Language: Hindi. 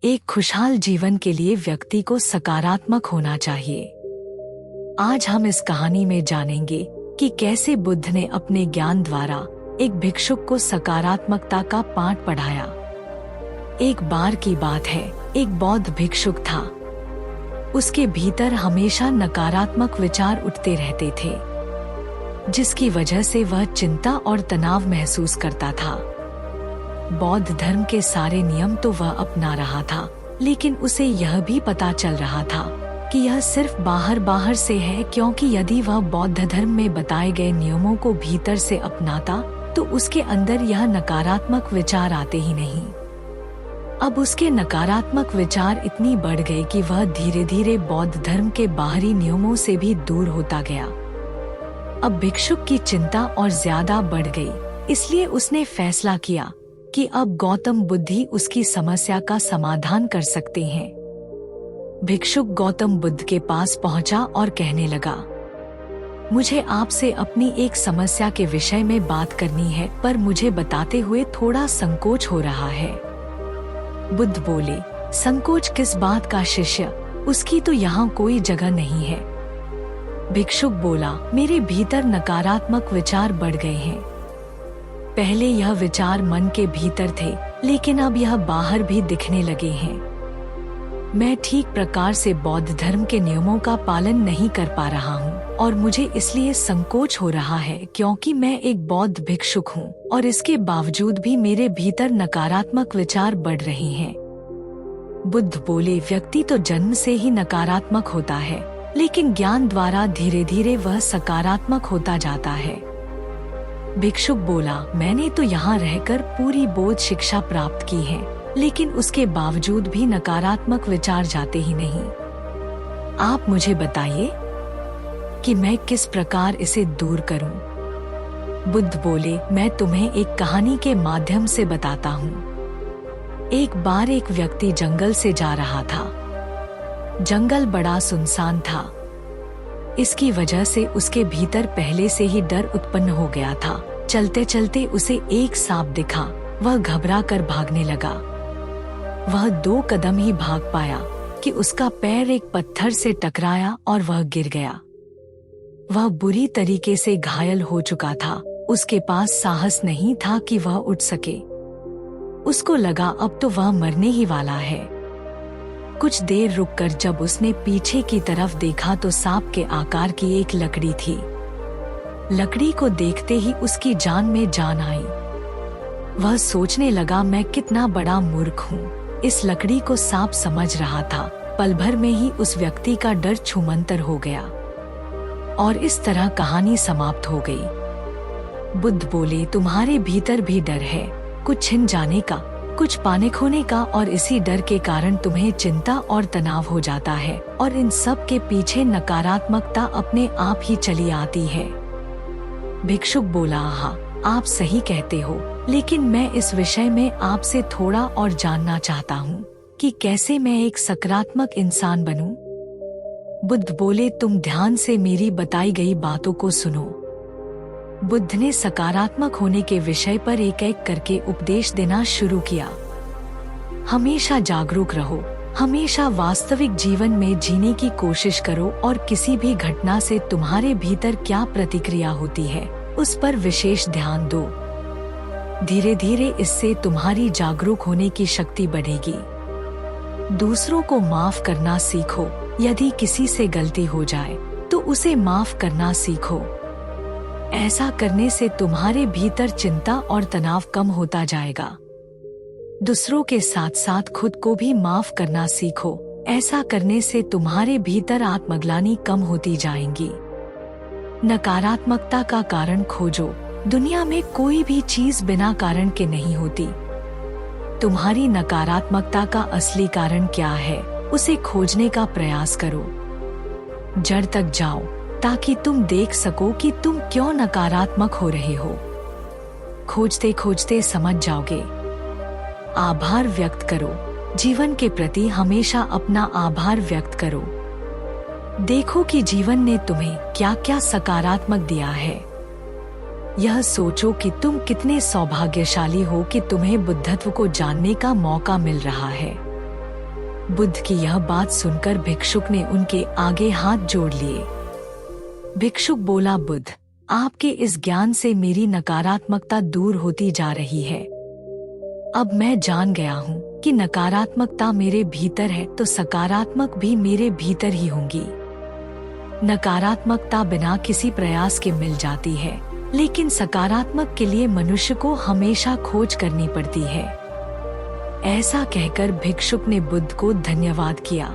एक खुशहाल जीवन के लिए व्यक्ति को सकारात्मक होना चाहिए। आज हम इस कहानी में जानेंगे कि कैसे बुद्ध ने अपने ज्ञान द्वारा एक भिक्षुक को सकारात्मकता का पाठ पढ़ाया। एक बार की बात है, एक बौद्ध भिक्षुक था। उसके भीतर हमेशा नकारात्मक विचार उठते रहते थे, जिसकी वजह से वह चिंता और तनाव महसूस करता था। बौद्ध धर्म के सारे नियम तो वह अपना रहा था, लेकिन उसे यह भी पता चल रहा था कि यह सिर्फ बाहर से है, क्योंकि यदि वह बौद्ध धर्म में बताए गए नियमों को भीतर से अपनाता तो उसके अंदर यह नकारात्मक विचार आते ही नहीं। अब उसके नकारात्मक विचार इतनी बढ़ गए कि वह धीरे धीरे बौद्ध धर्म के बाहरी नियमों से भी दूर होता गया। अब भिक्षुक की चिंता और ज्यादा बढ़ गई, इसलिए उसने फैसला किया कि अब गौतम बुद्ध ही उसकी समस्या का समाधान कर सकते हैं। भिक्षुक गौतम बुद्ध के पास पहुंचा और कहने लगा, मुझे आपसे अपनी एक समस्या के विषय में बात करनी है, पर मुझे बताते हुए थोड़ा संकोच हो रहा है। बुद्ध बोले, संकोच किस बात का शिष्य, उसकी तो यहाँ कोई जगह नहीं है। भिक्षुक बोला, मेरे भीतर नकारात्मक विचार बढ़ गए हैं। पहले यह विचार मन के भीतर थे, लेकिन अब यह बाहर भी दिखने लगे हैं। मैं ठीक प्रकार से बौद्ध धर्म के नियमों का पालन नहीं कर पा रहा हूँ, और मुझे इसलिए संकोच हो रहा है क्योंकि मैं एक बौद्ध भिक्षुक हूँ और इसके बावजूद भी मेरे भीतर नकारात्मक विचार बढ़ रहे हैं। बुद्ध बोले, व्यक्ति तो जन्म से ही नकारात्मक होता है, लेकिन ज्ञान द्वारा धीरे धीरे वह सकारात्मक होता जाता है। भिक्षुक बोला, मैंने तो यहाँ रहकर पूरी बौद्ध शिक्षा प्राप्त की है, लेकिन उसके बावजूद भी नकारात्मक विचार जाते ही नहीं। आप मुझे बताइए कि मैं किस प्रकार इसे दूर करूं? बुद्ध बोले, मैं तुम्हें एक कहानी के माध्यम से बताता हूँ। एक बार एक व्यक्ति जंगल से जा रहा था। जंगल बड़ा सुनसान था। इसकी वजह से उसके भीतर पहले से ही डर उत्पन्न हो गया था। चलते चलते उसे एक सांप दिखा। वह घबरा कर भागने लगा। वह 2 कदम ही भाग पाया कि उसका पैर एक पत्थर से टकराया और वह गिर गया। वह बुरी तरीके से घायल हो चुका था। उसके पास साहस नहीं था कि वह उठ सके। उसको लगा अब तो वह मरने ही वाला है। कुछ देर रुककर जब उसने पीछे की तरफ देखा तो सांप के आकार की एक लकड़ी थी। लकड़ी को देखते ही उसकी जान में जान आई। वह सोचने लगा, मैं कितना बड़ा मूर्ख हूँ। इस लकड़ी को सांप समझ रहा था। पल भर में ही उस व्यक्ति का डर छूमंतर हो गया और इस तरह कहानी समाप्त हो गई। बुद्ध बोले, तुम्हारे भीतर भी डर है, कुछ छिन जाने का, कुछ पाने खोने का, और इसी डर के कारण तुम्हें चिंता और तनाव हो जाता है, और इन सब के पीछे नकारात्मकता अपने आप ही चली आती है। भिक्षुक बोला, हाँ, आप सही कहते हो, लेकिन मैं इस विषय में आपसे थोड़ा और जानना चाहता हूँ कि कैसे मैं एक सकारात्मक इंसान बनूं? बुद्ध बोले, तुम ध्यान से मेरी बताई गई बातों को सुनो। बुद्ध ने सकारात्मक होने के विषय पर एक एक करके उपदेश देना शुरू किया। हमेशा जागरूक रहो, हमेशा वास्तविक जीवन में जीने की कोशिश करो, और किसी भी घटना से तुम्हारे भीतर क्या प्रतिक्रिया होती है उस पर विशेष ध्यान दो। धीरे धीरे इससे तुम्हारी जागरूक होने की शक्ति बढ़ेगी। दूसरों को माफ करना सीखो। यदि किसी से गलती हो जाए तो उसे माफ करना सीखो। ऐसा करने से तुम्हारे भीतर चिंता और तनाव कम होता जाएगा। दूसरों के साथ साथ खुद को भी माफ करना सीखो। ऐसा करने से तुम्हारे भीतर आत्मग्लानि कम होती जाएंगी। नकारात्मकता का कारण खोजो। दुनिया में कोई भी चीज बिना कारण के नहीं होती। तुम्हारी नकारात्मकता का असली कारण क्या है, उसे खोजने का प्रयास करो। जड़ तक जाओ ताकि तुम देख सको कि तुम क्यों नकारात्मक हो रहे हो। खोजते खोजते समझ जाओगे। आभार व्यक्त करो। जीवन के प्रति हमेशा अपना आभार व्यक्त करो। देखो कि जीवन ने तुम्हें क्या क्या सकारात्मक दिया है। यह सोचो कि तुम कितने सौभाग्यशाली हो कि तुम्हें बुद्धत्व को जानने का मौका मिल रहा है। बुद्ध की यह बात सुनकर भिक्षुक ने उनके आगे हाथ जोड़ लिए। भिक्षुक बोला, बुद्ध, आपके इस ज्ञान से मेरी नकारात्मकता दूर होती जा रही है। अब मैं जान गया हूँ कि नकारात्मकता मेरे भीतर है तो सकारात्मक भी मेरे भीतर ही होंगी। नकारात्मकता बिना किसी प्रयास के मिल जाती है, लेकिन सकारात्मक के लिए मनुष्य को हमेशा खोज करनी पड़ती है। ऐसा कहकर भिक्षुक ने बुद्ध को धन्यवाद किया।